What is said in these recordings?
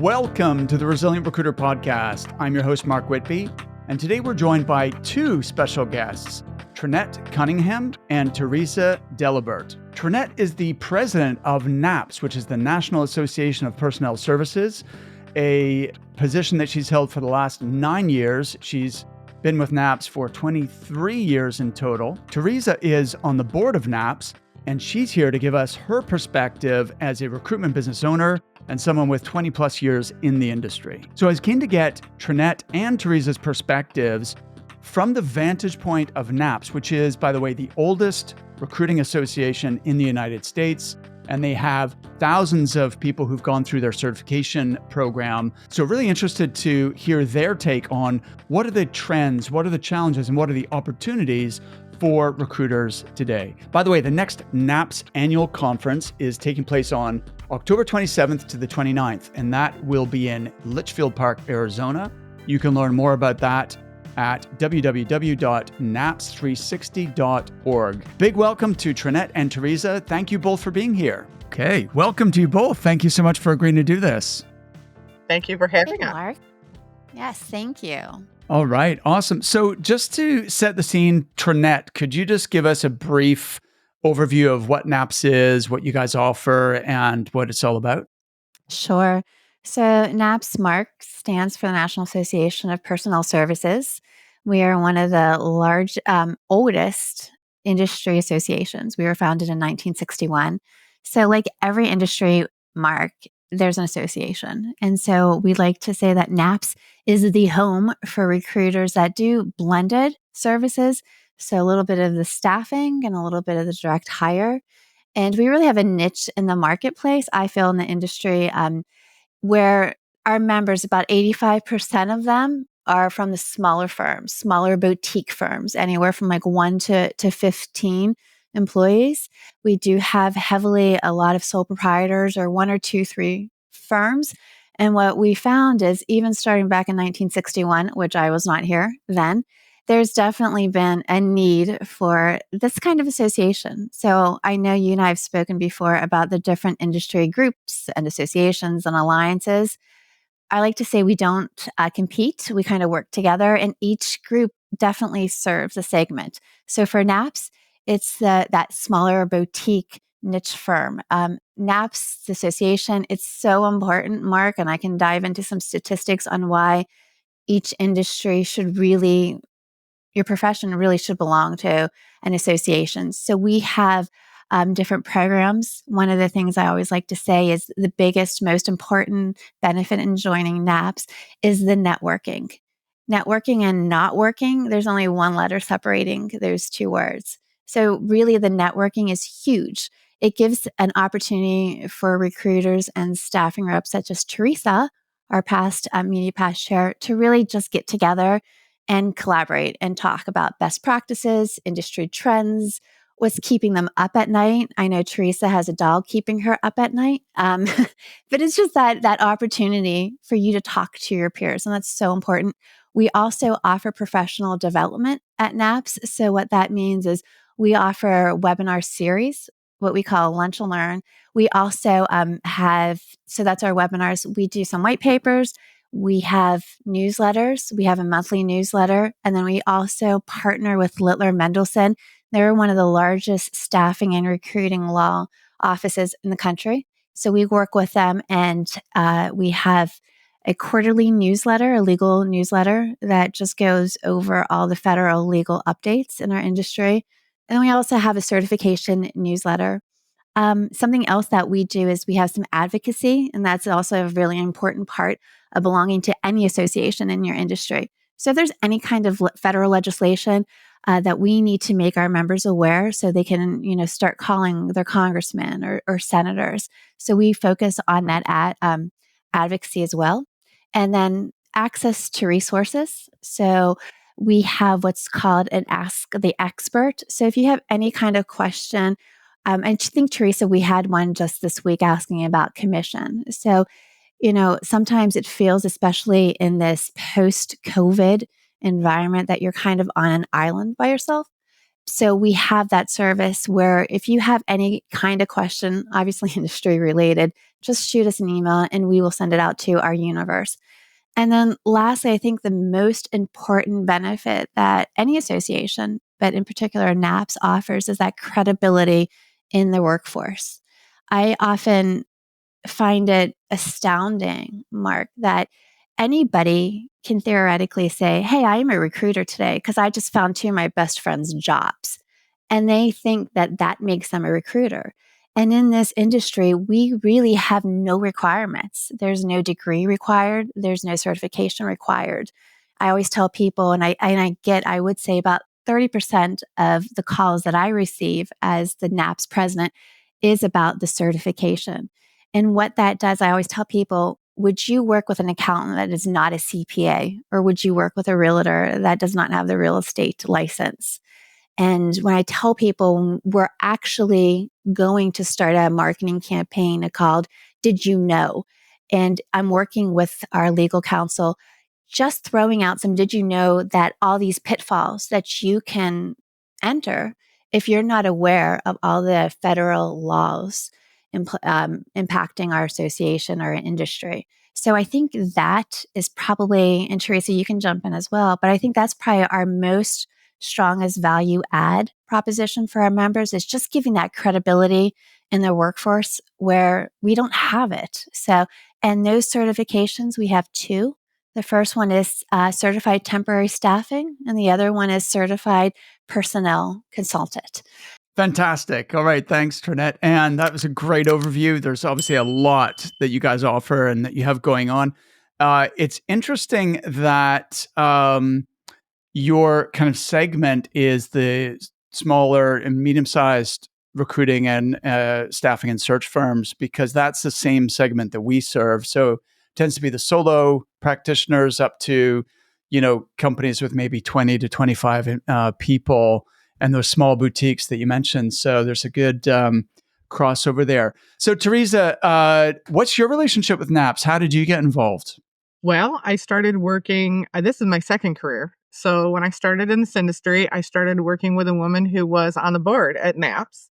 Welcome to the Resilient Recruiter Podcast. I'm your host, Mark Whitby, and today we're joined by two special guests, Trinette Cunningham and Teresa Delibert. Trinette is the president of NAPS, which is the National Association of Personnel Services, a position that she's held for the last 9 years. She's been with NAPS for 23 years in total. Teresa is on the board of NAPS, and she's here to give us her perspective as a recruitment business owner and someone with 20 plus years in the industry. So I was keen to get Trinette and Teresa's perspectives from the vantage point of NAPS, which is, by the way, the oldest recruiting association in the United States. And they have thousands of people who've gone through their certification program. So really interested to hear their take on what are the trends, what are the challenges, and what are the opportunities for recruiters today. By the way, the next NAPS annual conference is taking place on October 27th to the 29th, and that will be in Litchfield Park, Arizona. You can learn more about that at www.naps360.org. Big welcome to Trinette and Teresa. Thank you both for being here. Okay, welcome to you both. Thank you so much for agreeing to do this. Thank you for having us. Mark. Yes, thank you. All right, awesome. So just to set the scene, Trinette, could you just give us a brief overview of what NAPS is, what you guys offer, and what it's all about? Sure. So NAPS, Mark, stands for the National Association of Personnel Services. We are one of the oldest industry associations. We were founded in 1961. So like every industry, Mark, there's an association. And so we like to say that NAPS is the home for recruiters that do blended services. So a little bit of the staffing and a little bit of the direct hire. And we really have a niche in the marketplace, I feel, in the industry, where our members, about 85% of them are from the smaller firms, smaller boutique firms, anywhere from like 1 to 15 employees. We do have heavily a lot of sole proprietors or 1 or 2, 3 firms. And what we found is even starting back in 1961, which I was not here then, there's definitely been a need for this kind of association. So I know you and I have spoken before about the different industry groups and associations and alliances. I like to say we don't compete. We kind of work together, and each group definitely serves a segment. So for NAPS, it's that smaller boutique niche firm. NAPS Association, it's so important, Mark, and I can dive into some statistics on why each industry should really, your profession really should belong to an association. So we have different programs. One of the things I always like to say is the biggest, most important benefit in joining NAPS is the networking. Networking and not working, there's only one letter separating those two words. So really the networking is huge. It gives an opportunity for recruiters and staffing reps such as Teresa, our past media past chair, to really just get together and collaborate and talk about best practices, industry trends, what's keeping them up at night. I know Teresa has a dog keeping her up at night, but it's just that opportunity for you to talk to your peers, and that's so important. We also offer professional development at NAPS. So what that means is we offer webinar series, what we call Lunch and Learn. We also so that's our webinars. We do some white papers. We have newsletters. We have a monthly newsletter. And then we also partner with Littler Mendelson. They're one of the largest staffing and recruiting law offices in the country. So we work with them, and we have a quarterly newsletter, a legal newsletter that just goes over all the federal legal updates in our industry. And we also have a certification newsletter. Something else that we do is we have some advocacy, and that's also a really important part of belonging to any association in your industry. So if there's any kind of federal legislation that we need to make our members aware so they can, start calling their congressmen or senators. So we focus on that advocacy as well. And then access to resources. So we have what's called an Ask the Expert. So if you have any kind of question, I think, Teresa, we had one just this week asking about commission. So, sometimes it feels, especially in this post-COVID environment, that you're kind of on an island by yourself. So we have that service where if you have any kind of question, obviously industry related, just shoot us an email and we will send it out to our universe. And then lastly, I think the most important benefit that any association, but in particular NAPS, offers is that credibility in the workforce. I often find it astounding, Mark, that anybody can theoretically say, "Hey, I am a recruiter today because I just found two of my best friends' jobs." And they think that that makes them a recruiter. And in this industry, we really have no requirements. There's no degree required, there's no certification required. I always tell people, and I get, I would say about 30% of the calls that I receive as the NAPS president is about the certification. And what that does, I always tell people, would you work with an accountant that is not a CPA? Or would you work with a realtor that does not have the real estate license? And when I tell people we're actually going to start a marketing campaign called Did You Know? And I'm working with our legal counsel, just throwing out some did you know that all these pitfalls that you can enter if you're not aware of all the federal laws impacting our association or industry. So I think that is probably, and Teresa, you can jump in as well, but I think that's probably our most strongest value add proposition for our members is just giving that credibility in the workforce where we don't have it. So, and those certifications, we have two. The first one is certified temporary staffing, and the other one is certified personnel consultant. Fantastic. All right. Thanks, Trinette. And that was a great overview. There's obviously a lot that you guys offer and that you have going on. It's interesting that your kind of segment is the smaller and medium-sized recruiting and staffing and search firms, because that's the same segment that we serve. So it tends to be the solo practitioners up to, companies with maybe 20 to 25 people, and those small boutiques that you mentioned. So there's a good crossover there. So Teresa, what's your relationship with NAPS? How did you get involved? Well, I started working, this is my second career. So when I started in this industry, I started working with a woman who was on the board at NAPS.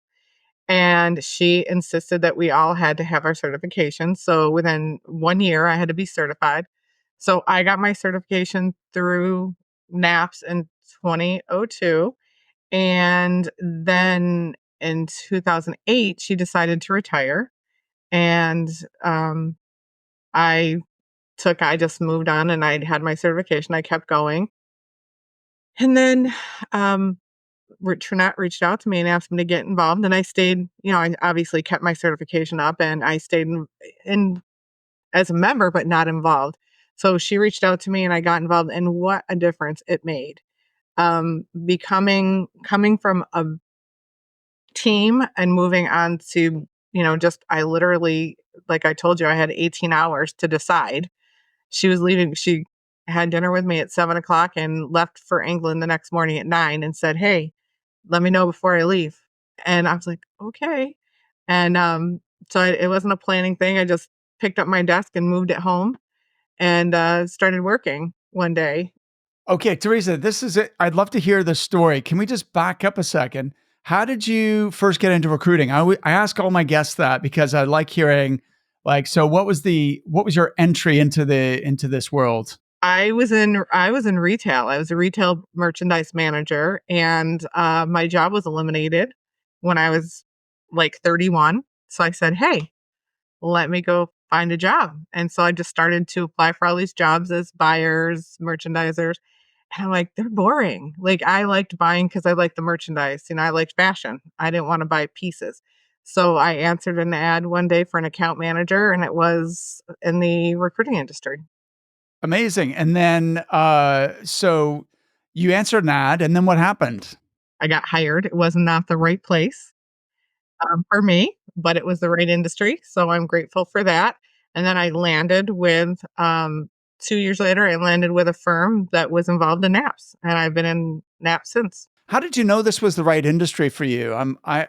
And she insisted that we all had to have our certification. So within 1 year, I had to be certified. So I got my certification through NAPS in 2002. And then in 2008, she decided to retire. And I I just moved on and I had my certification. I kept going. And then Trinette reached out to me and asked me to get involved. And I stayed, I obviously kept my certification up and I stayed in as a member, but not involved. So she reached out to me and I got involved, and what a difference it made. Coming from a team and moving on to, I literally, like I told you, I had 18 hours to decide. She was leaving. She had dinner with me at 7 o'clock and left for England the next morning at 9 and said, "Hey, let me know before I leave." And I was like, "Okay." And it wasn't a planning thing. I just picked up my desk and moved it home and started working one day. Okay, Teresa, this is it. I'd love to hear the story. Can we just back up a second? How did you first get into recruiting? I ask all my guests that because I like hearing, like, so what was your entry into this world? I was in retail. I was a retail merchandise manager, and my job was eliminated when I was like 31. So I said, "Hey, let me go find a job." And so I just started to apply for all these jobs as buyers, merchandisers. And I'm like, they're boring. Like, I liked buying because I liked the merchandise. I liked fashion. I didn't want to buy pieces. So I answered an ad one day for an account manager, and it was in the recruiting industry. Amazing. And then, so you answered an ad, and then what happened? I got hired. It was not the right place for me, but it was the right industry. So I'm grateful for that. And then I landed with, 2 years later, I landed with a firm that was involved in NAPS. And I've been in NAPS since. How did you know this was the right industry for you? I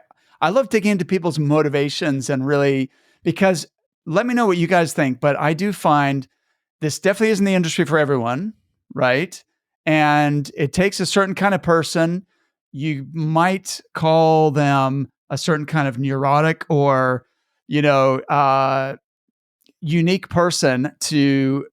love digging into people's motivations and really, because let me know what you guys think, but I do find this definitely isn't the industry for everyone, right? And it takes a certain kind of person. you might call them a certain kind of neurotic or, unique person to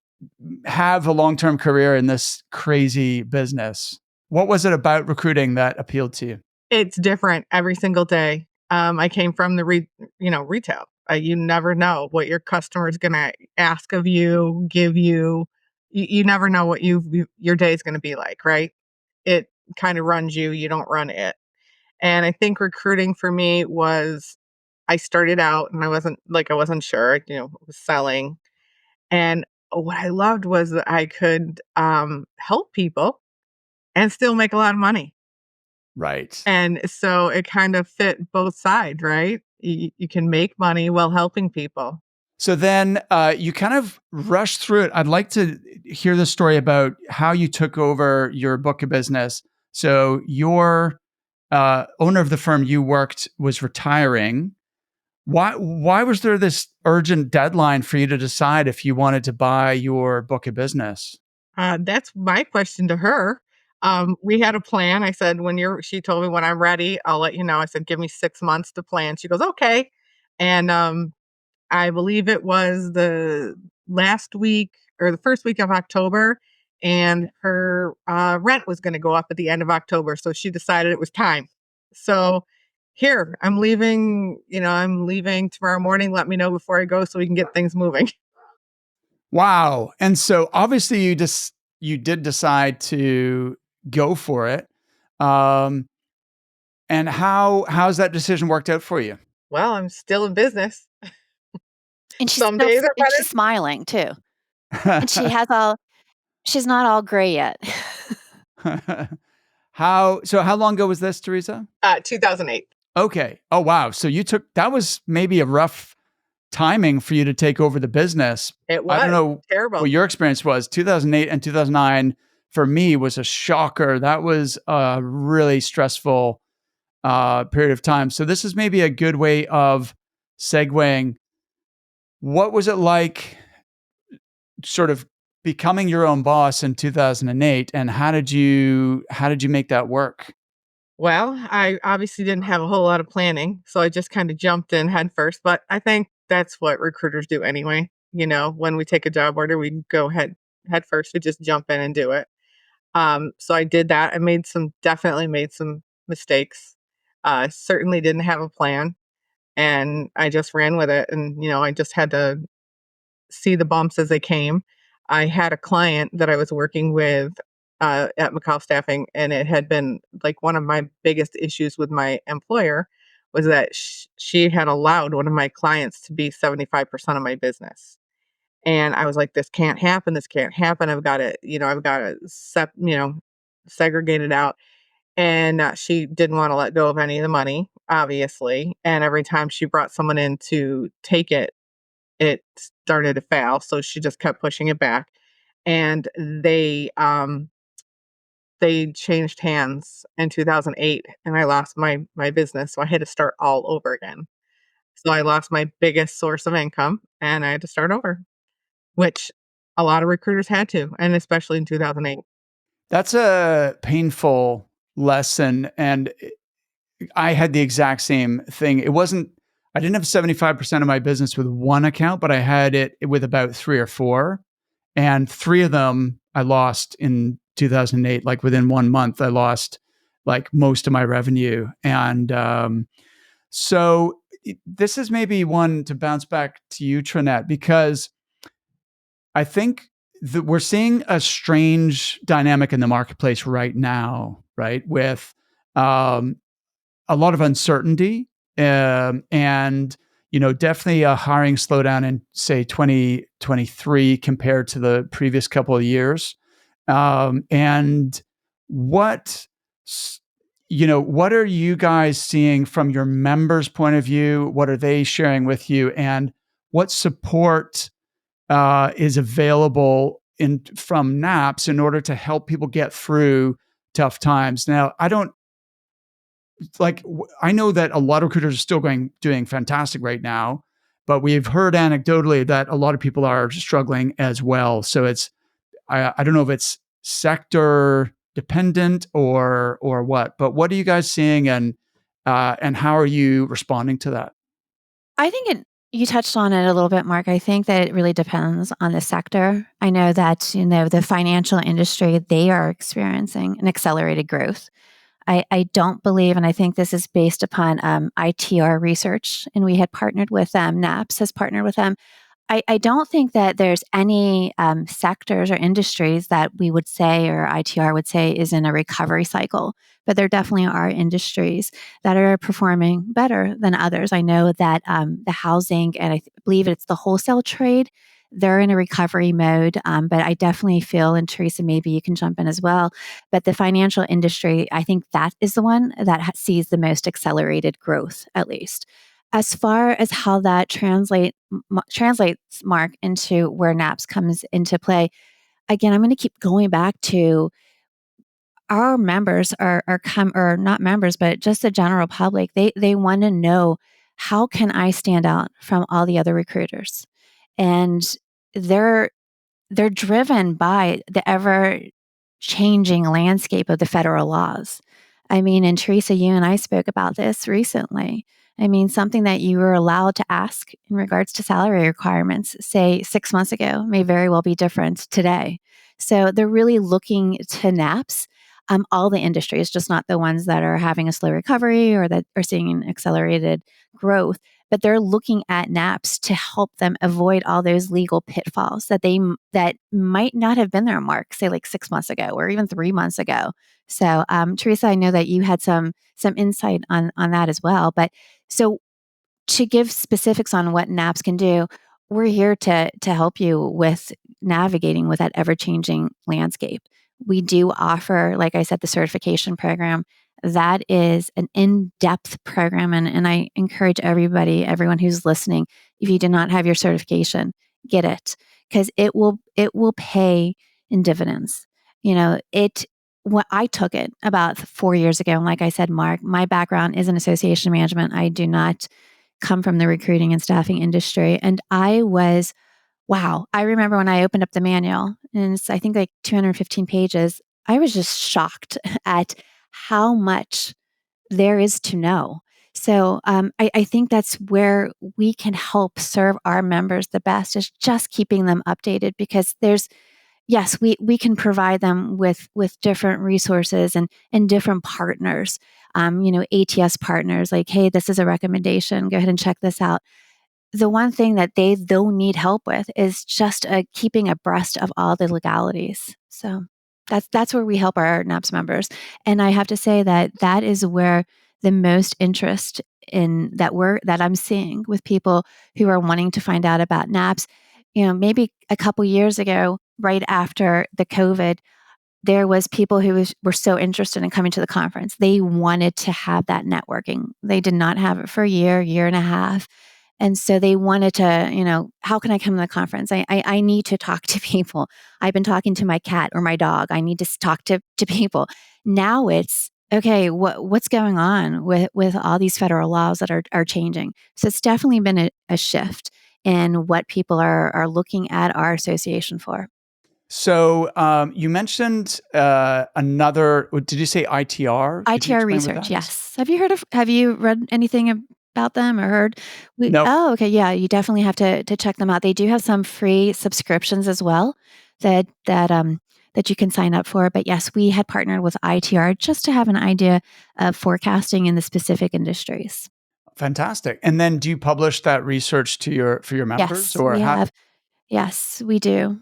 have a long-term career in this crazy business. What was it about recruiting that appealed to you? It's different every single day. I came from the retail. You never know what your customer is gonna ask of you, give you. You never know what your day is gonna be like, right? It kind of runs you. You don't run it. And I think recruiting for me was, I started out and I wasn't sure, was selling. And what I loved was that I could help people and still make a lot of money. Right. And so it kind of fit both sides, right? You can make money while helping people. So then you kind of rushed through it. I'd like to hear the story about how you took over your book of business. So your owner of the firm you worked was retiring. Why was there this urgent deadline for you to decide if you wanted to buy your book of business? That's my question to her. We had a plan. I said, she told me when I'm ready, I'll let you know. I said, give me 6 months to plan. She goes, okay. And I believe it was the last week or the first week of October, and her rent was going to go up at the end of October. So she decided it was time. So here, I'm leaving, I'm leaving tomorrow morning. Let me know before I go so we can get things moving. Wow. And so obviously you did decide to go for it. Um, and how's that decision worked out for you? Well, I'm still in business. And Some days are better. she's smiling too. And she's not all gray yet. How long ago was this, Teresa? 2008. Okay. Oh wow. So that was maybe a rough timing for you to take over the business. It I don't was know terrible. what your experience was. 2008 and 2009 for me was a shocker. That was a really stressful period of time. So this is maybe a good way of segueing. What was it like sort of becoming your own boss in 2008, and how did you make that work? Well, I obviously didn't have a whole lot of planning, so I just kind of jumped in head first. But I think that's what recruiters do anyway. When we take a job order, we go head first. We just jump in and do it. So I did that. I definitely made some mistakes. Certainly didn't have a plan, and I just ran with it. And I just had to see the bumps as they came. I had a client that I was working with at McCall Staffing, and it had been like one of my biggest issues with my employer was that she had allowed one of my clients to be 75% of my business. And I was like, this can't happen. This can't happen. I've got to segregate it out. And she didn't want to let go of any of the money, obviously. And every time she brought someone in to take it, it started to fail, so she just kept pushing it back, and they changed hands in 2008, and I lost my business, so I had to start all over again. So I lost my biggest source of income, and I had to start over, which a lot of recruiters had to, and especially in 2008. That's a painful lesson, and I had the exact same thing. I didn't have 75% of my business with one account, but I had it with about 3 or 4, and 3 of them I lost in 2008. Like within 1 month, I lost like most of my revenue. And so this is maybe one to bounce back to you, Trinette, because I think that we're seeing a strange dynamic in the marketplace right now, right? With um, a lot of uncertainty, and definitely a hiring slowdown in say 2023 compared to the previous couple of years. And what what are you guys seeing from your members' point of view? What are they sharing with you, and what support is available from NAPS in order to help people get through tough times? Now, I know that a lot of recruiters are still doing fantastic right now, but we've heard anecdotally that a lot of people are struggling as well. So I don't know if it's sector dependent or what? But what are you guys seeing, and how are you responding to that? I think you touched on it a little bit, Mark. I think that it really depends on the sector. I know that, the financial industry, they are experiencing an accelerated growth. I don't believe, and I think this is based upon ITR research, and we had partnered with them, NAPS has partnered with them. I don't think that there's any sectors or industries that we would say, or ITR would say, is in a recovery cycle, but there definitely are industries that are performing better than others. I know that the housing, and I believe it's the wholesale trade, they're in a recovery mode, but I definitely feel, and Teresa, maybe you can jump in as well, but the financial industry, I think that is the one that sees the most accelerated growth, at least. As far as how that translates, Mark, into where NAPS comes into play, again, I'm going to keep going back to our members or not members, but just the general public. They want to know, how can I stand out from all the other recruiters? And they're they're driven by the ever changing landscape of the federal laws. I mean, and Teresa, you and I spoke about this recently. I mean, something that you were allowed to ask in regards to salary requirements, say 6 months ago, may very well be different today. So they're really looking to NAPS, all the industries, just not the ones that are having a slow recovery or that are seeing an accelerated growth, but they're looking at NAPS to help them avoid all those legal pitfalls that might not have been there, Mark, say like 6 months ago or even 3 months ago. So, Teresa, I know that you had some insight on that as well. But so, to give specifics on what NAPS can do, we're here to help you with navigating with that ever changing landscape. We do offer, like I said, the certification program. That is an in-depth program, and I encourage everyone who's listening, if you do not have your certification, get it, because it will pay in dividends. When I took it about 4 years ago, and like I said, Mark, my background is in association management. I do not come from the recruiting and staffing industry. And wow, I remember when I opened up the manual, and it's, I think, like 215 pages, I was just shocked at how much there is to know. So I think that's where we can help serve our members the best, is just keeping them updated, because yes, we can provide them with different resources and different partners, ATS partners, like, hey, this is a recommendation, go ahead and check this out. The one thing that they'll need help with is just keeping abreast of all the legalities. So that's where we help our NAPS members. And I have to say that is where the most interest that I'm seeing with people who are wanting to find out about NAPS. Maybe a couple years ago, right after the COVID, there was people who were so interested in coming to the conference. They wanted to have that networking. They did not have it for a year and a half. And so they wanted to, how can I come to the conference? I need to talk to people. I've been talking to my cat or my dog. I need to talk to people. Now it's, okay, what's going on with all these federal laws that are changing? So it's definitely been a shift in what people are looking at our association for. So you mentioned another. Did you say ITR? Could you ITR explain what research, that is? yes. Have you read anything about them or heard? No. Oh, okay, yeah, you definitely have to check them out. They do have some free subscriptions as well that you can sign up for. But yes, we had partnered with ITR just to have an idea of forecasting in the specific industries. Fantastic. And then, do you publish that research for your members, Yes, or we how? have. Yes, we do.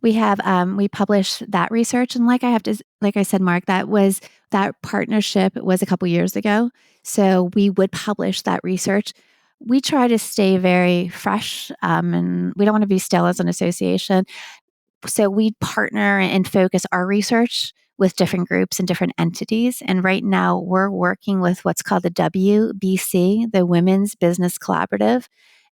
We have we publish that research, and like I said, Mark, that partnership was a couple years ago. So we would publish that research. We try to stay very fresh, and we don't want to be stale as an association. So we partner and focus our research with different groups and different entities. And right now we're working with what's called the WBC, the Women's Business Collaborative.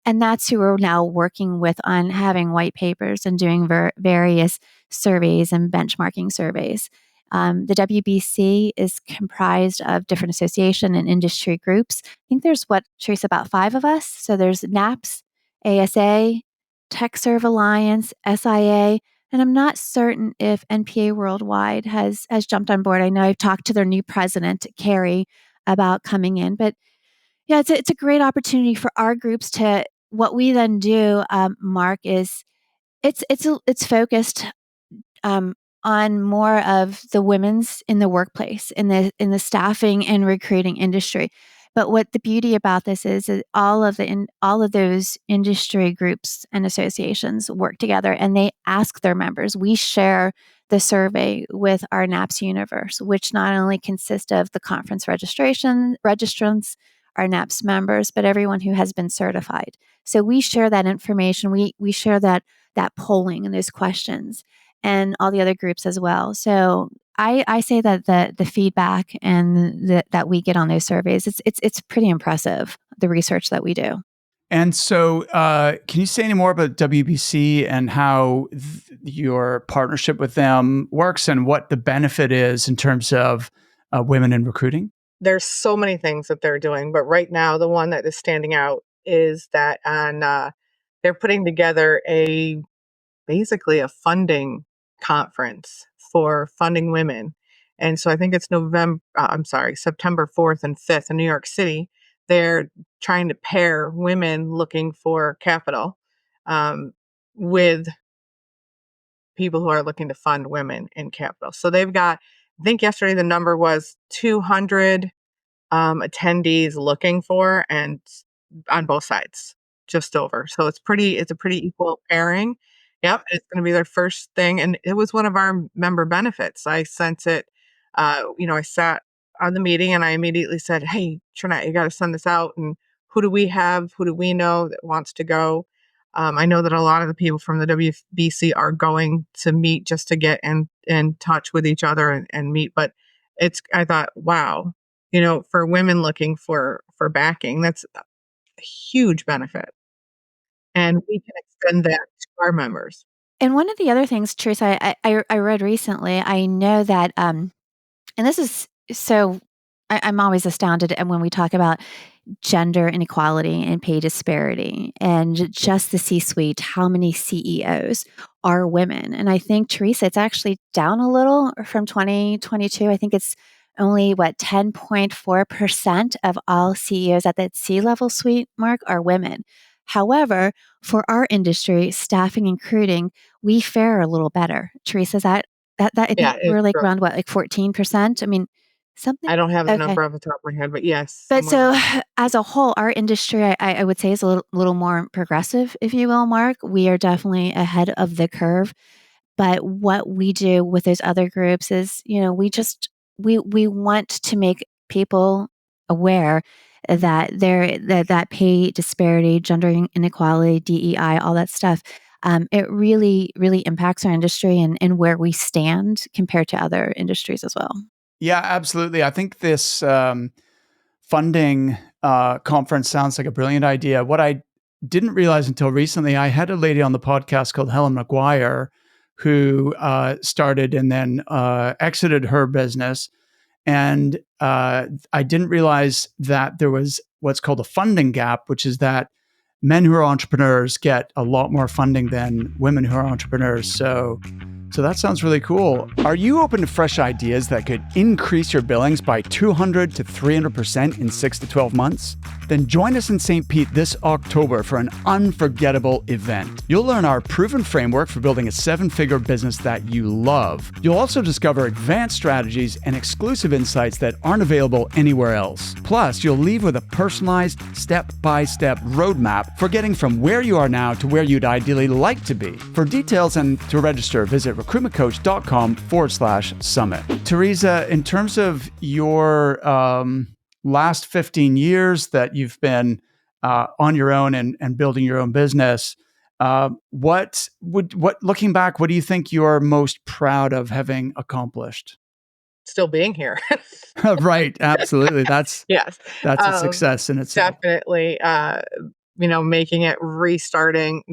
And that's who we're now working with on having white papers and doing various surveys and benchmarking surveys. The WBC is comprised of different association and industry groups. I think there's, Teresa, about 5 of us. So there's NAPS, ASA, TechServe Alliance, SIA, And I'm not certain if NPA Worldwide has jumped on board. I know I've talked to their new president, Carrie, about coming in, but yeah, it's a great opportunity for our groups to. What we then do, Mark, is it's focused um, on more of the women's in the workplace, in the staffing and recruiting industry. But what the beauty about this is all of those industry groups and associations work together, and they ask their members. We share the survey with our NAPS universe, which not only consists of the conference registrants, our NAPS members, but everyone who has been certified. So we share that information. We share that polling and those questions and all the other groups as well. So I say that the feedback and that we get on those surveys, it's pretty impressive, the research that we do. And so, can you say any more about WBC and how your partnership with them works and what the benefit is in terms of women in recruiting? There's so many things that they're doing, but right now the one that is standing out is that they're putting together basically a funding conference for funding women. And so I think it's September 4th and 5th in New York City. They're trying to pair women looking for capital um, with people who are looking to fund women in capital. So they've got, I think yesterday the number was 200 attendees looking for, and on both sides, just over. So it's a pretty equal pairing. Yep, it's going to be their first thing, and it was one of our member benefits. I sent it. I sat on the meeting and I immediately said, "Hey, Trinette, you got to send this out. And who do we have? Who do we know that wants to go?" I know that a lot of the people from the WBC are going to meet just to get in touch with each other and meet. But I thought, wow, for women looking for backing, that's a huge benefit, and we can extend that to our members. And one of the other things, Teresa, I read recently, I know that, and this is so, I'm always astounded and when we talk about gender inequality and pay disparity and just the C-suite, how many CEOs are women? And I think, Teresa, it's actually down a little from 2022. I think it's only 10.4% of all CEOs at that C-level suite mark are women. However, for our industry, staffing and recruiting, we fare a little better. Teresa, is that I think Yeah, we're it's like true. around 14%? I mean, something. I don't have the Okay. number off the top of my head, but yes, But somewhere so, around. as a whole, our industry, I would say, is a little more progressive, if you will, Mark. We are definitely ahead of the curve. But what we do with those other groups is, we want to make people aware that that pay disparity, gender inequality, DEI, all that stuff. It really, really impacts our industry and where we stand compared to other industries as well. Yeah, absolutely. I think this funding conference sounds like a brilliant idea. What I didn't realize until recently, I had a lady on the podcast called Helen McGuire who started and then exited her business. And I didn't realize that there was what's called a funding gap, which is that men who are entrepreneurs get a lot more funding than women who are entrepreneurs. So that sounds really cool. Are you open to fresh ideas that could increase your billings by 200 to 300% in 6 to 12 months? Then join us in St. Pete this October for an unforgettable event. You'll learn our proven framework for building a 7-figure business that you love. You'll also discover advanced strategies and exclusive insights that aren't available anywhere else. Plus, you'll leave with a personalized, step-by-step roadmap for getting from where you are now to where you'd ideally like to be. For details and to register, visit recruitmentcoach.com/summit. Teresa, in terms of your last 15 years that you've been on your own and building your own business, looking back, what do you think you're most proud of having accomplished? Still being here. Right, absolutely. That's Yes. a success in itself. Definitely, making it, restarting,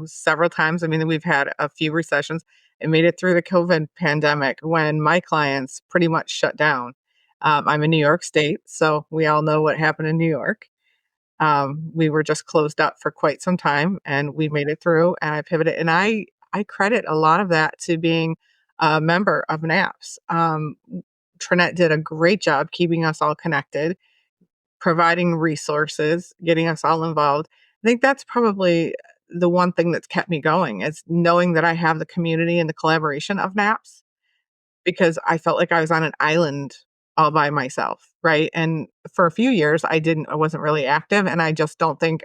several times. I mean, we've had a few recessions and made it through the COVID pandemic when my clients pretty much shut down. I'm in New York State, so we all know what happened in New York. We were just closed up for quite some time, and we made it through, and I pivoted, and I credit a lot of that to being a member of NAPS. Trinette did a great job keeping us all connected, providing resources, getting us all involved. I think that's probably the one thing that's kept me going is knowing that I have the community and the collaboration of NAPS because I felt like I was on an island all by myself, right? And for a few years, I wasn't really active, and I just don't think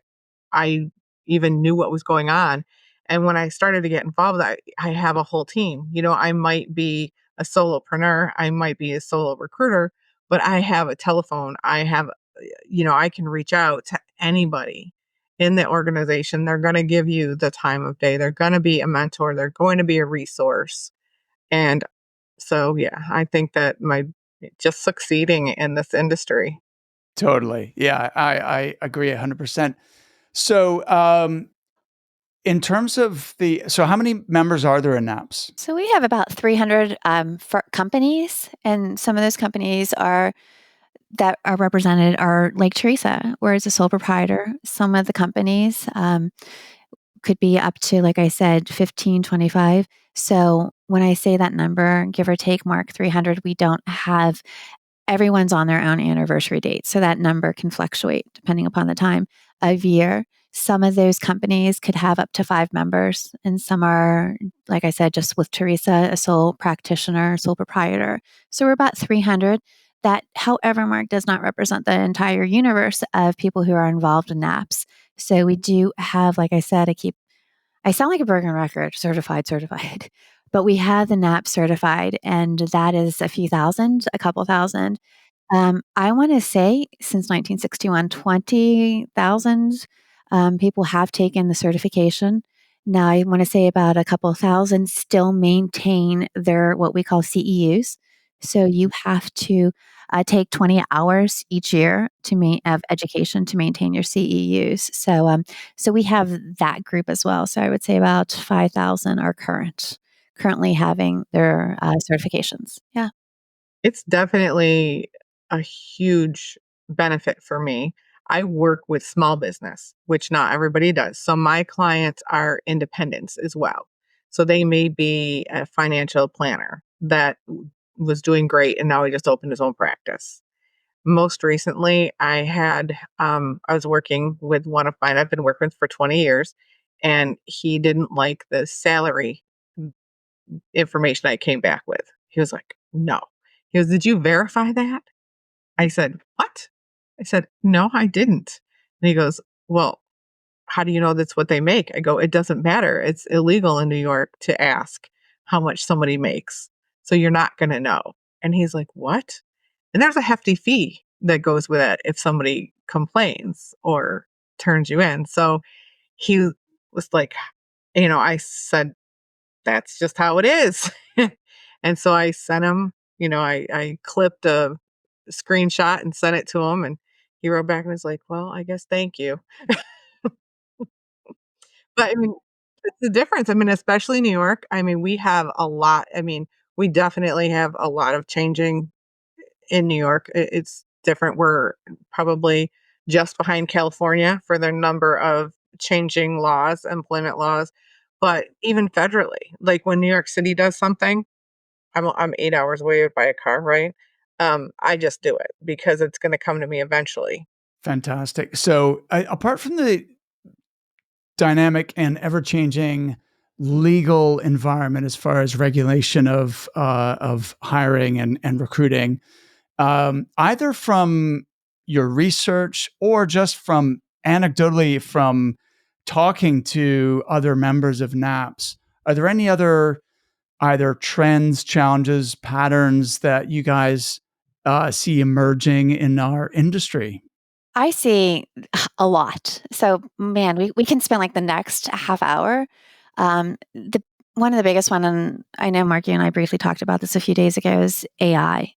I even knew what was going on. And when I started to get involved, I have a whole team. I might be a solopreneur, I might be a solo recruiter, but I have a telephone. I can reach out to anybody in the organization. They're going to give you the time of day. They're going to be a mentor. They're going to be a resource. And so, yeah, I think that my just succeeding in this industry. Totally. Yeah, I agree 100%. So, in terms of so how many members are there in NAPS? So we have about 300 for companies, and some of those companies that are represented are like Teresa, where it's a sole proprietor. Some of the companies could be up to, like I said, 15, 25. So when I say that number, give or take, Mark, 300, we don't have everyone's on their own anniversary date. So that number can fluctuate depending upon the time of year. Some of those companies could have up to 5 members, and some are, like I said, just with Teresa, a sole practitioner, sole proprietor. So we're about 300. That, however, Mark, does not represent the entire universe of people who are involved in NAPS. So we do have, like I said, I sound like a broken record, certified. But we have the NAPS certified, and that is a few thousand, a couple thousand. I want to say since 1961, 20,000 people have taken the certification. Now, I want to say about a couple thousand still maintain their what we call CEUs. So you have to take 20 hours each year of education to maintain your CEUs. So we have that group as well. So I would say about 5,000 are currently having their certifications. Yeah. It's definitely a huge benefit for me. I work with small business, which not everybody does. So my clients are independents as well. So they may be a financial planner that was doing great and now he just opened his own practice. Most recently, I was working with one of mine I've been working with for 20 years, and he didn't like the salary information I came back with. He was like, "No." He goes, "Did you verify that?" I said, "What?" I said, "No, I didn't." And he goes, "Well, how do you know that's what they make?" I go, "It doesn't matter. It's illegal in New York to ask how much somebody makes. So you're not going to know." And he's like, "What?" And there's a hefty fee that goes with it if somebody complains or turns you in. So he was like, I said, "That's just how it is." And so I sent him, I clipped a screenshot and sent it to him. And he wrote back and was like, "Well, I guess thank you." But I mean, it's the difference. I mean, especially New York. I mean, we have a lot. I mean, we definitely have a lot of changing in New York. It's different. We're probably just behind California for the number of changing laws, employment laws. But even federally, like when New York City does something, I'm 8 hours away by a car, right? I just do it because it's going to come to me eventually. Fantastic. So, apart from the dynamic and ever-changing legal environment as far as regulation of hiring and recruiting, either from your research or just from anecdotally from talking to other members of NAPS, are there any other either trends, challenges, patterns that you guys see emerging in our industry? I see a lot. So, man, we can spend like the next half hour. The one of the biggest one, and I know Mark, you and I briefly talked about this a few days ago, is AI.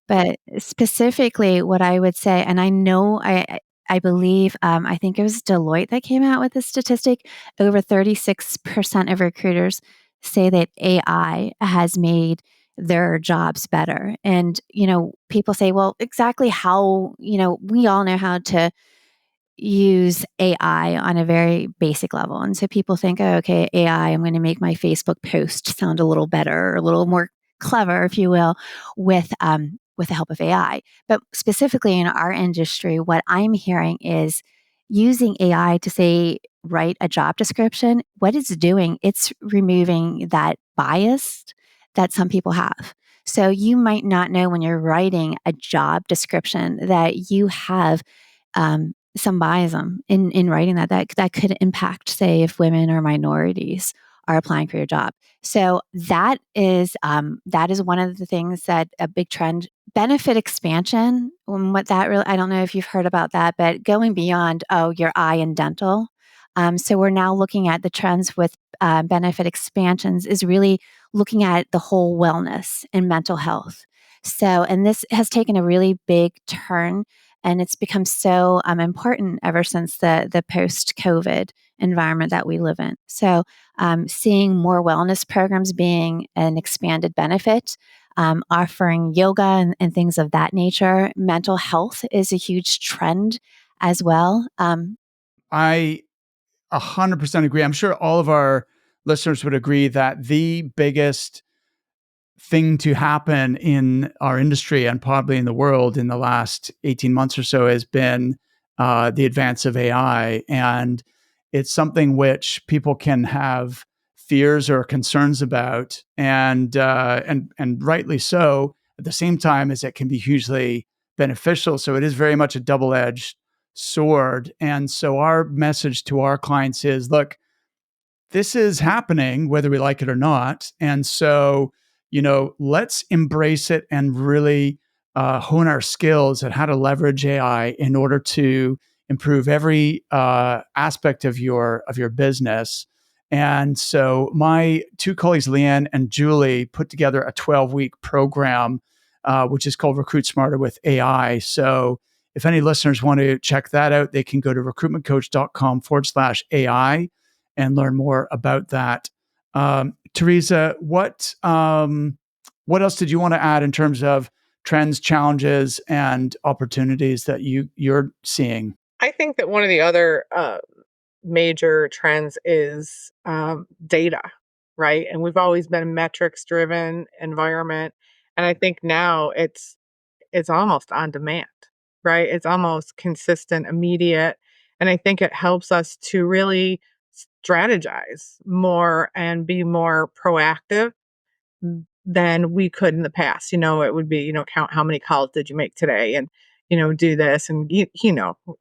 But specifically, what I would say, and I know I believe I think it was Deloitte that came out with this statistic. Over 36% of recruiters say that AI has made their jobs better. And people say, well, exactly how, we all know how to use AI on a very basic level. And so people think, oh, okay, AI, I'm going to make my Facebook post sound a little better, or a little more clever, if you will, with the help of AI. But specifically in our industry, what I'm hearing is using AI to say, write a job description. What it's doing, it's removing that bias that some people have. So you might not know when you're writing a job description that you have some biasm in writing that could impact, say, if women or minorities are applying for your job. So that is one of the things that a big trend. Benefit expansion. What that really, I don't know if you've heard about that, but going beyond your eye and dental. So we're now looking at the trends with benefit expansions is really looking at the whole wellness and mental health. So, and this has taken a really big turn, and it's become so important ever since the post COVID environment that we live in. So, seeing more wellness programs being an expanded benefit, offering yoga and things of that nature. Mental health is a huge trend as well. I 100% agree. I'm sure all of our listeners would agree that the biggest thing to happen in our industry and probably in the world in the last 18 months or so has been the advance of AI. And it's something which people can have fears or concerns about, and rightly so, at the same time as it can be hugely beneficial. So it is very much a double-edged sword. And so our message to our clients is, look, this is happening whether we like it or not. And so, let's embrace it and really hone our skills at how to leverage AI in order to improve every aspect of your business. And so my two colleagues, Leanne and Julie, put together a 12-week program, which is called Recruit Smarter with AI. So if any listeners want to check that out, they can go to recruitmentcoach.com/AI and learn more about that. Teresa, what else did you want to add in terms of trends, challenges, and opportunities that you're seeing? I think that one of the other major trends is data, right? And we've always been a metrics driven environment, and I think now it's almost on demand, right? It's almost consistent, immediate, and I think it helps us to really strategize more and be more proactive than we could in the past. It would be, count how many calls did you make today, and, do this. And,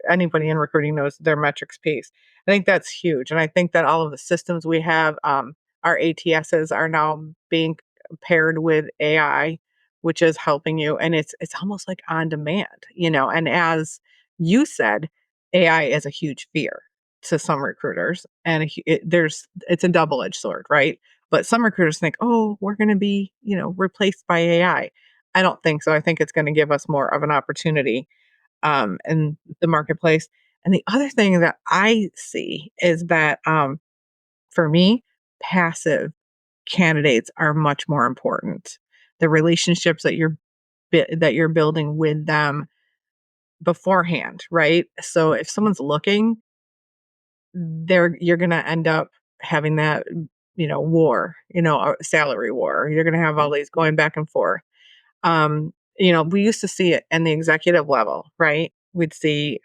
anybody in recruiting knows their metrics piece. I think that's huge. And I think that all of the systems we have, our ATSs are now being paired with AI, which is helping you. And it's almost like on demand, and as you said, AI is a huge fear to some recruiters, and it's a double-edged sword, right? But some recruiters think, "Oh, we're gonna be, replaced by AI." I don't think so. I think it's gonna give us more of an opportunity, in the marketplace. And the other thing that I see is that, for me, passive candidates are much more important. The relationships that you're building with them beforehand, right? So if someone's looking, you're gonna end up having that, war, a salary war. You're gonna have all these going back and forth. We used to see it in the executive level, right? We'd see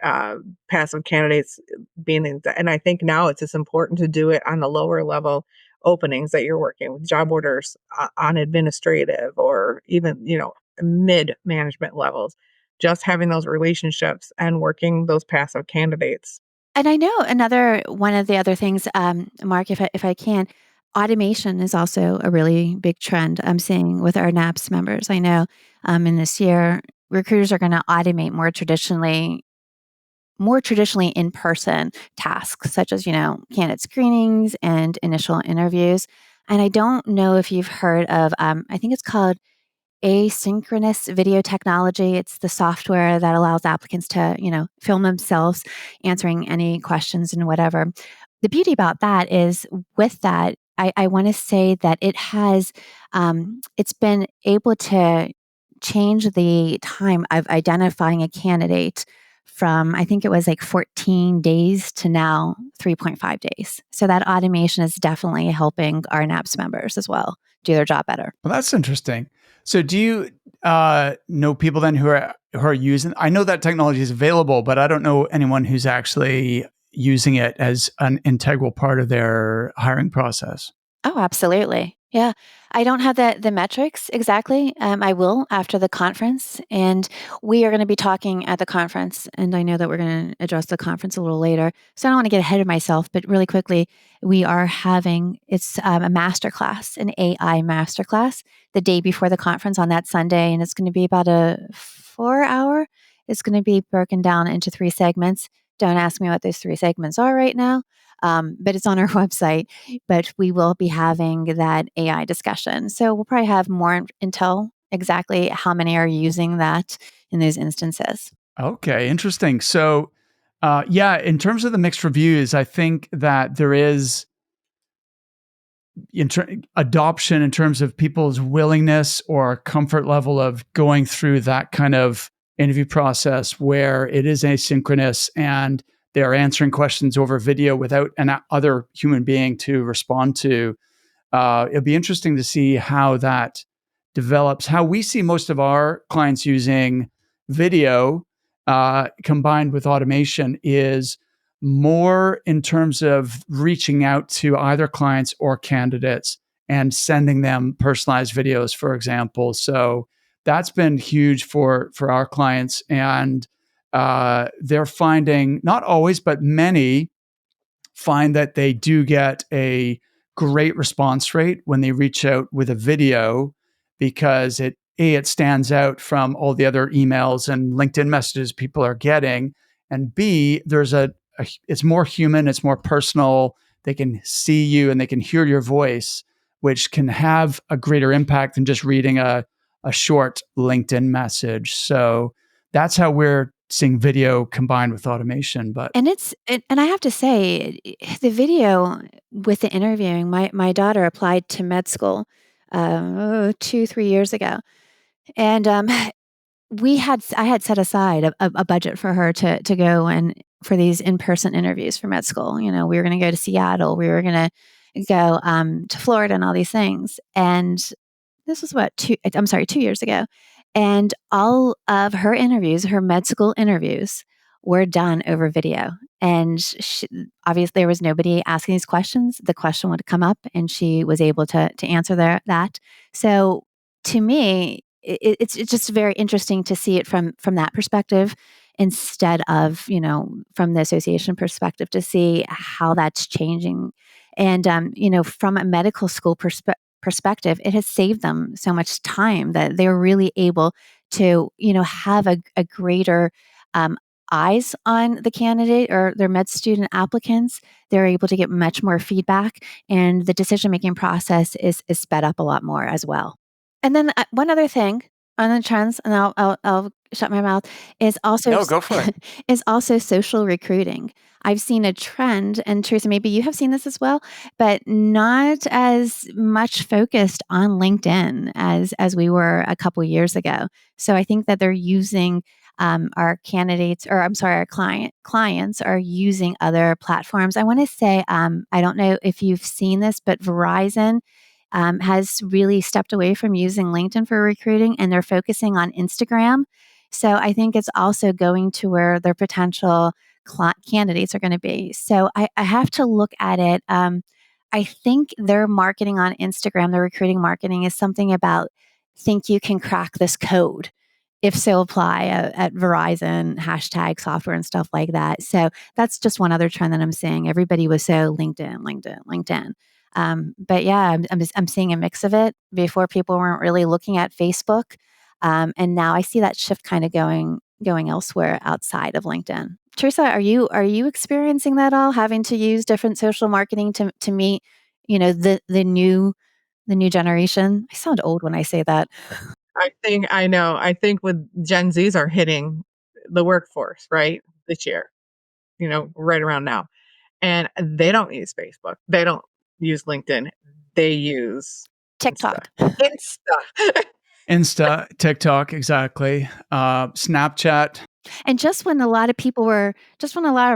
passive candidates and I think now it's just important to do it on the lower level openings that you're working with, job orders on administrative or even, mid management levels. Just having those relationships and working those passive candidates. And I know another one of the other things, Mark, if I can, automation is also a really big trend I'm seeing with our NAPS members. I know in this year, recruiters are going to automate more traditionally in person tasks, such as candidate screenings and initial interviews. And I don't know if you've heard of, I think it's called asynchronous video technology. It's the software that allows applicants to, film themselves answering any questions and whatever. The beauty about that is with that, I want to say that it's been able to change the time of identifying a candidate from, I think it was like 14 days to now 3.5 days. So that automation is definitely helping our NAPS members as well do their job better. Well, that's interesting. So do you know people then who are using, I know that technology is available, but I don't know anyone who's actually using it as an integral part of their hiring process. Oh, absolutely. Yeah. I don't have the metrics exactly. I will after the conference. And we are going to be talking at the conference. And I know that we're going to address the conference a little later. So I don't want to get ahead of myself, but really quickly, we are having it's a masterclass, an AI masterclass the day before the conference on that Sunday. And it's going to be about a 4 hour. It's going to be broken down into 3 segments. Don't ask me what those 3 segments are right now. But it's on our website. But we will be having that AI discussion. So we'll probably have more intel exactly how many are using that in those instances. Okay, interesting. So, yeah, in terms of the mixed reviews, I think that there is adoption in terms of people's willingness or comfort level of going through that kind of interview process where it is asynchronous and they're answering questions over video without an other human being to respond to. It'll be interesting to see how that develops. How we see most of our clients using video combined with automation is more in terms of reaching out to either clients or candidates and sending them personalized videos, for example. So that's been huge for our clients, and they're finding, not always, but many find that they do get a great response rate when they reach out with a video, because it stands out from all the other emails and LinkedIn messages people are getting, and B, there's it's more human, it's more personal. They can see you and they can hear your voice, which can have a greater impact than just reading a short LinkedIn message. So that's how we're seeing video combined with automation. But And and I have to say, the video with the interviewing, my daughter applied to med school 2, 3 years ago. And I had set aside a budget for her to go and for these in-person interviews for med school. You know, we were going to go to Seattle, we were going to go to Florida and all these things. And this was what, 2 years ago. And all of her interviews, her med school interviews, were done over video. And obviously, there was nobody asking these questions. The question would come up, and she was able to answer that. So, to me, it's just very interesting to see it from that perspective, instead of from the association perspective, to see how that's changing. And from a medical school perspective, it has saved them so much time that they're really able to, have a greater eyes on the candidate or their med student applicants. They're able to get much more feedback, and the decision making process is sped up a lot more as well. And then one other thing on the trends, and I'll shut my mouth, is also no, go for it. is also social recruiting. I've seen a trend, and Teresa, maybe you have seen this as well, but not as much focused on LinkedIn as we were a couple years ago. So I think that they're using our candidates, or I'm sorry, our clients are using other platforms. I want to say, I don't know if you've seen this, but Verizon has really stepped away from using LinkedIn for recruiting, and they're focusing on Instagram. So I think it's also going to where their potential candidates are going to be. So I have to look at it. I think their marketing on Instagram, their recruiting marketing, is something about think you can crack this code. If so, apply at Verizon, hashtag software and stuff like that. So that's just one other trend that I'm seeing. Everybody was so LinkedIn. But yeah, I'm seeing a mix of it. Before, people weren't really looking at Facebook, and now I see that shift kind of going elsewhere outside of LinkedIn. Teresa, are you experiencing that all? Having to use different social marketing to meet, the new generation? I sound old when I say that. I think with Gen Zs are hitting the workforce, right? This year, right around now. And they don't use Facebook. They don't use LinkedIn. They use TikTok. Insta. Insta, TikTok, exactly. Snapchat. And just when a lot of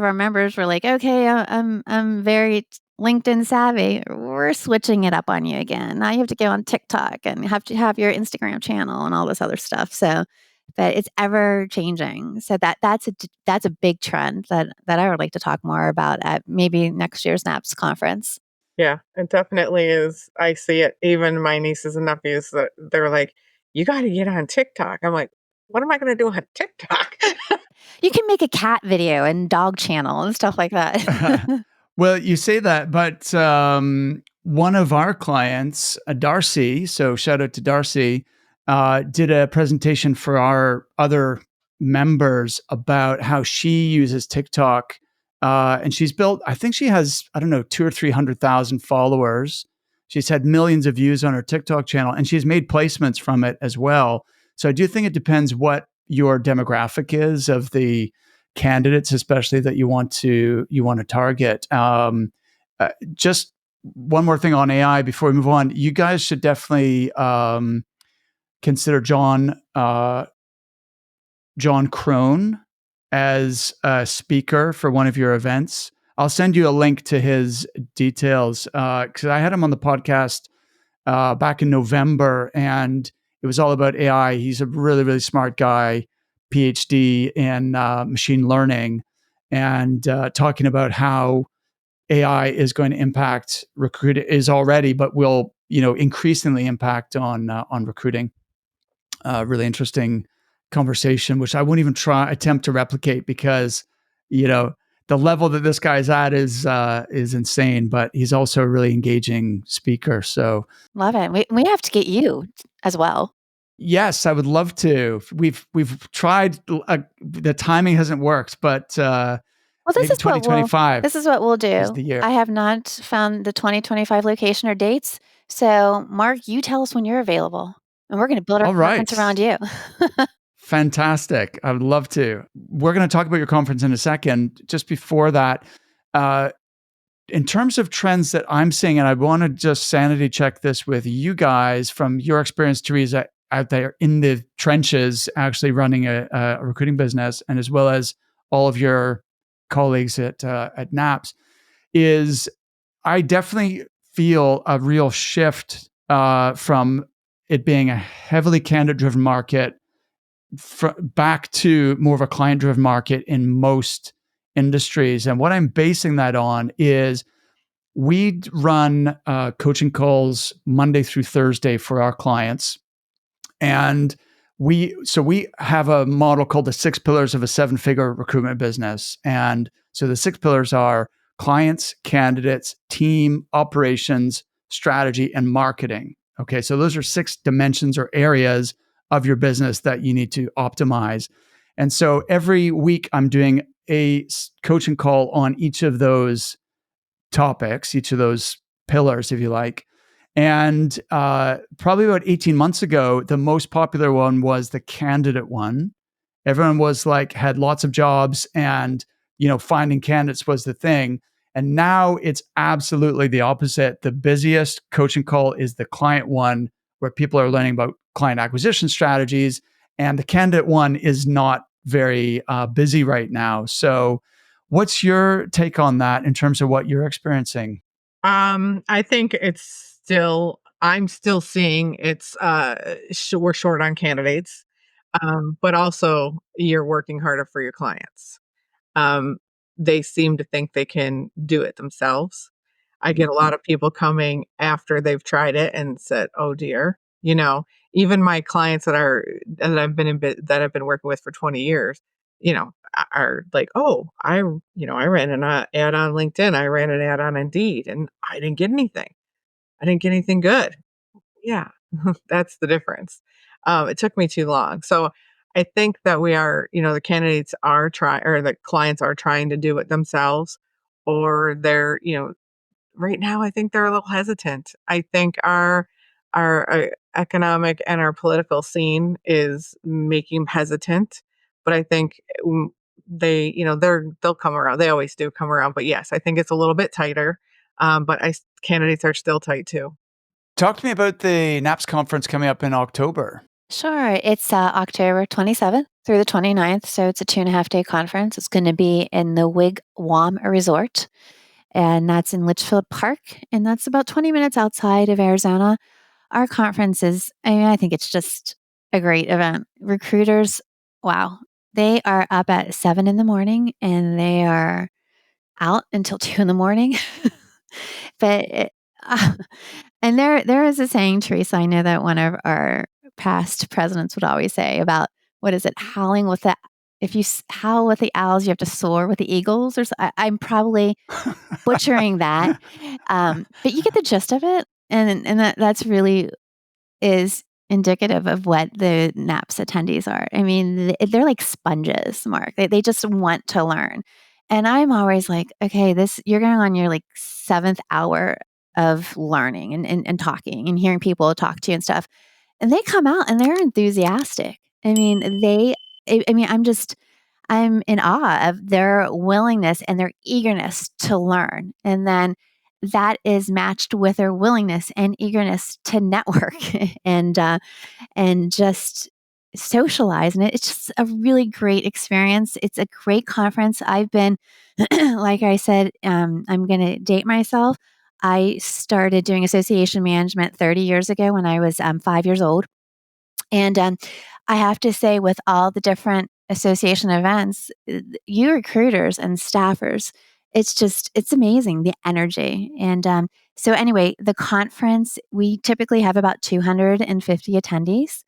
our members were like, okay, I'm very LinkedIn savvy, we're switching it up on you again. Now you have to go on TikTok and have to have your Instagram channel and all this other stuff. So, but it's ever changing. So that's a big trend that I would like to talk more about at maybe next year's NAPS conference. Yeah, it definitely is. I see it. Even my nieces and nephews, that they're like, "You got to get on TikTok." I'm like, "What am I going to do on TikTok?" You can make a cat video and dog channel and stuff like that. Well, you say that, but one of our clients, Darcy, so shout out to Darcy, did a presentation for our other members about how she uses TikTok. And she's built, I think she has, I don't know, 200 or 300,000 followers. She's had millions of views on her TikTok channel, and she's made placements from it as well. So I do think it depends what your demographic is of the candidates, especially that you want to target. Just one more thing on AI before we move on. You guys should definitely consider John Crone as a speaker for one of your events. I'll send you a link to his details because I had him on the podcast back in November, and it was all about AI. He's a really, really smart guy, PhD in machine learning, and talking about how AI is going to impact recruiting, is already, but will increasingly impact on recruiting. Really interesting conversation, which I won't even attempt to replicate because the level that this guy's at is insane. But he's also a really engaging speaker. So Love it. We have to get you as well. yes, I would love to. We've tried. The timing hasn't worked, but Well, maybe 2025. This is what we'll do. Is the year. I have not found the 2025 location or dates. So, Mark, you tell us when you're available, and we're going to build our All right. conference around you. Fantastic. I would love to. We're going to talk about your conference in a second. Just before that, in terms of trends that I'm seeing, and I want to just sanity check this with you guys from your experience, Teresa, out there in the trenches, actually running a recruiting business, and as well as all of your colleagues at NAPS, is I definitely feel a real shift from it being a heavily candidate-driven market back to more of a client-driven market in most industries. And what I'm basing that on is we run coaching calls Monday through Thursday for our clients. And we have a model called the 6 pillars of a 7-figure recruitment business. And so the 6 pillars are clients, candidates, team, operations, strategy, and marketing. Okay, so those are 6 dimensions or areas of your business that you need to optimize. And so every week I'm doing a coaching call on each of those topics, each of those pillars, if you like. And probably about 18 months ago, the most popular one was the candidate one. Everyone was like, had lots of jobs, and finding candidates was the thing. And now it's absolutely the opposite. The busiest coaching call is the client one, where people are learning about client acquisition strategies. And the candidate one is not very busy right now. So what's your take on that in terms of what you're experiencing? I think I'm still seeing we're short on candidates, but also you're working harder for your clients. Um, they seem to think they can do it themselves. I get a lot of people coming after they've tried it and said, "Oh dear," even my clients that I've been working with for 20 years, are like, "Oh, I ran an ad on LinkedIn. I ran an ad on Indeed, and I didn't get anything. I didn't get anything good." Yeah, that's the difference. It took me too long. So I think that the candidates are trying, or the clients are trying to do it themselves, or they're, right now, I think they're a little hesitant. I think our economic and our political scene is making them hesitant, but I think they'll come around. They always do come around. But yes, I think it's a little bit tighter. But candidates are still tight too. Talk to me about the NAPS conference coming up in October. Sure. It's October 27th through the 29th. So it's a 2.5-day conference. It's going to be in the Wigwam Resort, and that's in Litchfield Park. And that's about 20 minutes outside of Arizona. Our conference I think it's just a great event. Recruiters, wow, they are up at 7 in the morning and they are out until 2 in the morning. But and there is a saying, Teresa, I know that one of our past presidents would always say about, what is it, howling with the, if you howl with the owls, you have to soar with the eagles. I'm probably butchering that, but you get the gist of it, and that's really is indicative of what the NAPS attendees are. I mean, they're like sponges, Mark. They just want to learn. And I'm always like, okay, you're going on your like 7th hour of learning and talking and hearing people talk to you and stuff. And they come out and they're enthusiastic. I mean, I'm in awe of their willingness and their eagerness to learn. And then that is matched with their willingness and eagerness to network and just socialize. And it's just a really great experience. It's a great conference. I've been, like I said, I'm going to date myself. I started doing association management 30 years ago when I was 5 years old. And I have to say, with all the different association events, you recruiters and staffers, it's amazing, the energy. And so anyway, the conference, we typically have about 250 attendees.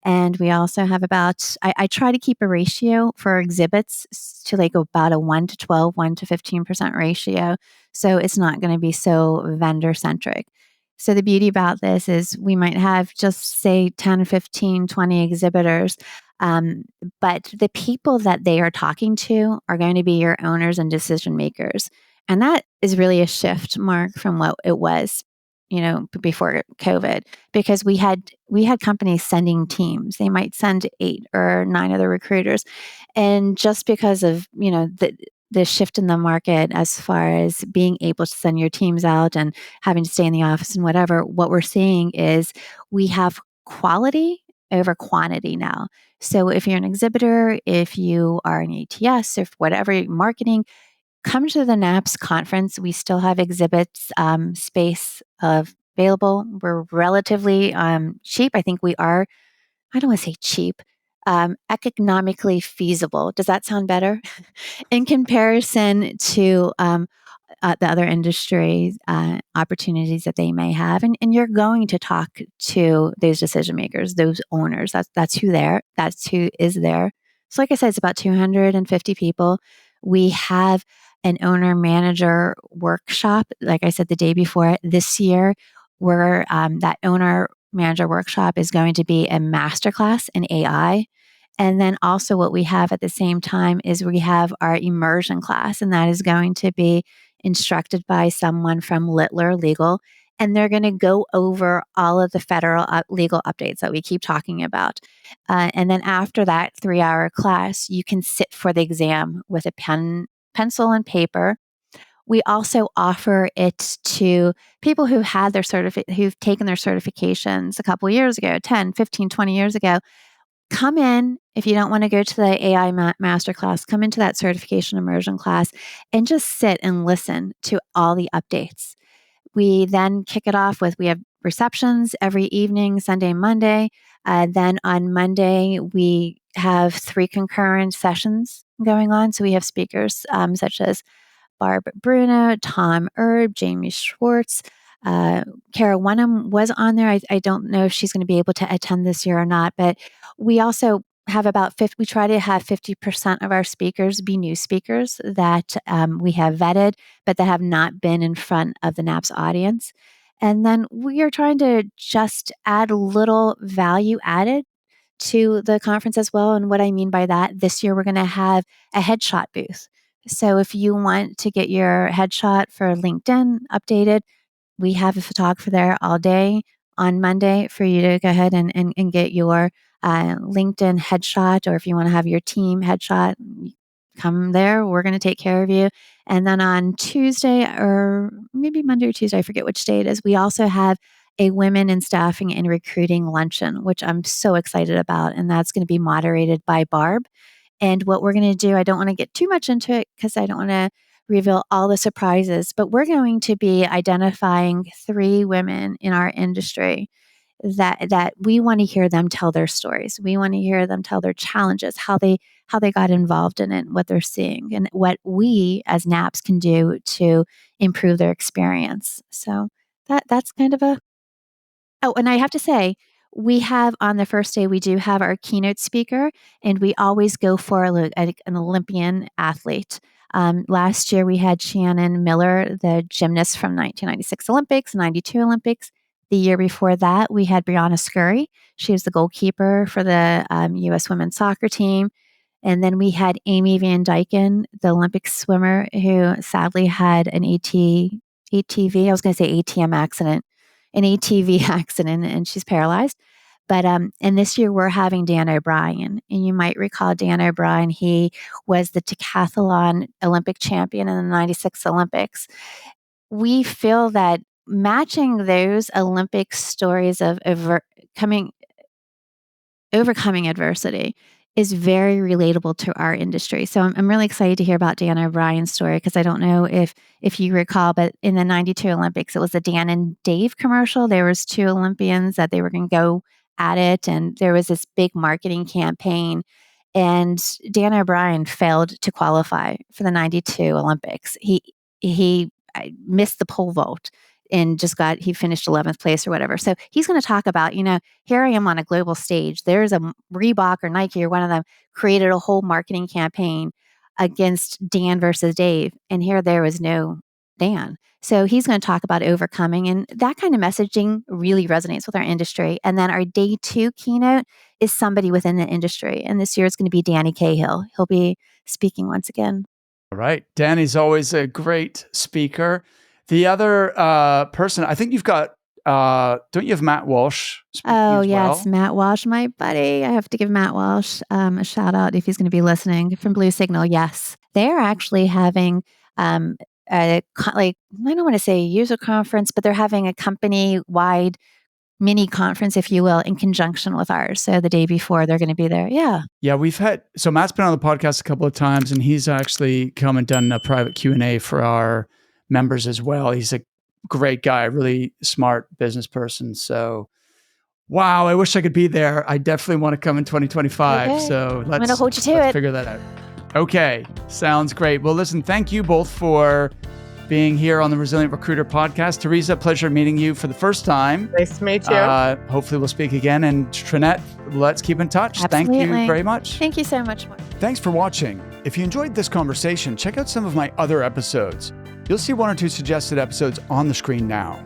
And we also have I try to keep a ratio for exhibits to like about a 1 to 12, 1 to 15% ratio. So it's not going to be so vendor centric. So the beauty about this is we might have just say 10, 15, 20 exhibitors, but the people that they are talking to are going to be your owners and decision makers. And that is really a shift, Mark, from what it was, before COVID, because we had companies sending teams. They might send 8 or 9 other recruiters. And just because of, the shift in the market as far as being able to send your teams out and having to stay in the office and whatever, what we're seeing is we have quality over quantity now. So if you're an exhibitor, if you are an ATS, if whatever marketing, come to the NAPS conference. We still have exhibits space available. We're relatively cheap. I think we are, I don't want to say cheap, economically feasible. Does that sound better? In comparison to the other industry opportunities that they may have, and you're going to talk to those decision makers, those owners. That's who is there. So, like I said, it's about 250 people. We have an owner manager workshop. Like I said, the day before this year, where that owner manager workshop is going to be a masterclass in AI. And then also what we have at the same time is we have our immersion class, and that is going to be instructed by someone from Littler Legal. And they're going to go over all of the federal legal updates that we keep talking about. And then after that 3-hour class, you can sit for the exam with a pencil and paper. We also offer it to people who had who've taken their certifications a couple years ago, 10, 15, 20 years ago. Come in, if you don't want to go to the AI masterclass, come into that certification immersion class and just sit and listen to all the updates. We then kick it off we have receptions every evening, Sunday, Monday. Then on Monday, we have 3 concurrent sessions going on. So we have speakers such as Barb Bruno, Tom Erb, Jamie Schwartz. Kara Wenham was on there. I don't know if she's going to be able to attend this year or not, but we also have about 50, we try to have 50% of our speakers be new speakers that we have vetted, but that have not been in front of the NAPS audience. And then we are trying to just add a little value added to the conference as well. And what I mean by that, this year we're going to have a headshot booth. So if you want to get your headshot for LinkedIn updated, we have a photographer there all day on Monday for you to go ahead and get your LinkedIn headshot, or if you want to have your team headshot, come there. We're going to take care of you. And then on Tuesday, or maybe Monday or Tuesday, I forget which day it is, we also have a Women in Staffing and Recruiting luncheon, which I'm so excited about. And that's going to be moderated by Barb. And what we're going to do, I don't want to get too much into it because I don't want to reveal all the surprises, but we're going to be identifying 3 women in our industry that we want to hear them tell their stories. We want to hear them tell their challenges, how they got involved in it, what they're seeing, and what we as NAPS can do to improve their experience. So that's kind of a. Oh, and I have to say, we have on the first day, we do have our keynote speaker, and we always go for an Olympian athlete. Last year, we had Shannon Miller, the gymnast from 1996 Olympics, 92 Olympics. The year before that, we had Brianna Scurry. She was the goalkeeper for the U.S. women's soccer team. And then we had Amy Van Dyken, the Olympic swimmer, who sadly had an ATV, I was going to say ATM accident, an ATV accident, and she's paralyzed. But and this year we're having Dan O'Brien, and you might recall Dan O'Brien. He was the decathlon Olympic champion in the '96 Olympics. We feel that matching those Olympic stories of overcoming adversity is very relatable to our industry. So I'm really excited to hear about Dan O'Brien's story, because I don't know if you recall, but in the '92 Olympics, it was a Dan and Dave commercial. There was 2 Olympians that they were going to go at it, and there was this big marketing campaign, and Dan O'Brien failed to qualify for the '92 Olympics. He missed the pole vault and he finished 11th place or whatever. So he's going to talk about, here I am on a global stage. There's a Reebok or Nike or one of them created a whole marketing campaign against Dan versus Dave. And here there was no Dan. So he's going to talk about overcoming, and that kind of messaging really resonates with our industry. And then our day 2 keynote is somebody within the industry. And this year it's going to be Danny Cahill. He'll be speaking once again. All right. Danny's always a great speaker. The other person, I think you've got, don't you have Matt Walsh speaking as yes, well? Matt Walsh, my buddy. I have to give Matt Walsh a shout out if he's going to be listening, from Blue Signal. Yes, they're actually having I don't want to say a user conference, but they're having a company-wide mini conference, if you will, in conjunction with ours. So the day before, they're going to be there. Yeah. Yeah, so Matt's been on the podcast a couple of times, and he's actually come and done a private Q&A for our members as well. He's a great guy, really smart business person. So, wow, I wish I could be there. I definitely want to come in 2025. Okay. So I'm going to hold you to it. Figure that out. Okay, sounds great. Well, listen, thank you both for being here on the Resilient Recruiter podcast. Teresa, pleasure meeting you for the first time. Nice to meet you. Hopefully we'll speak again. And Trinette, let's keep in touch. Absolutely. Thank you very much. Thank you so much, Mark. Thanks for watching. If you enjoyed this conversation, check out some of my other episodes. You'll see 1 or 2 suggested episodes on the screen now.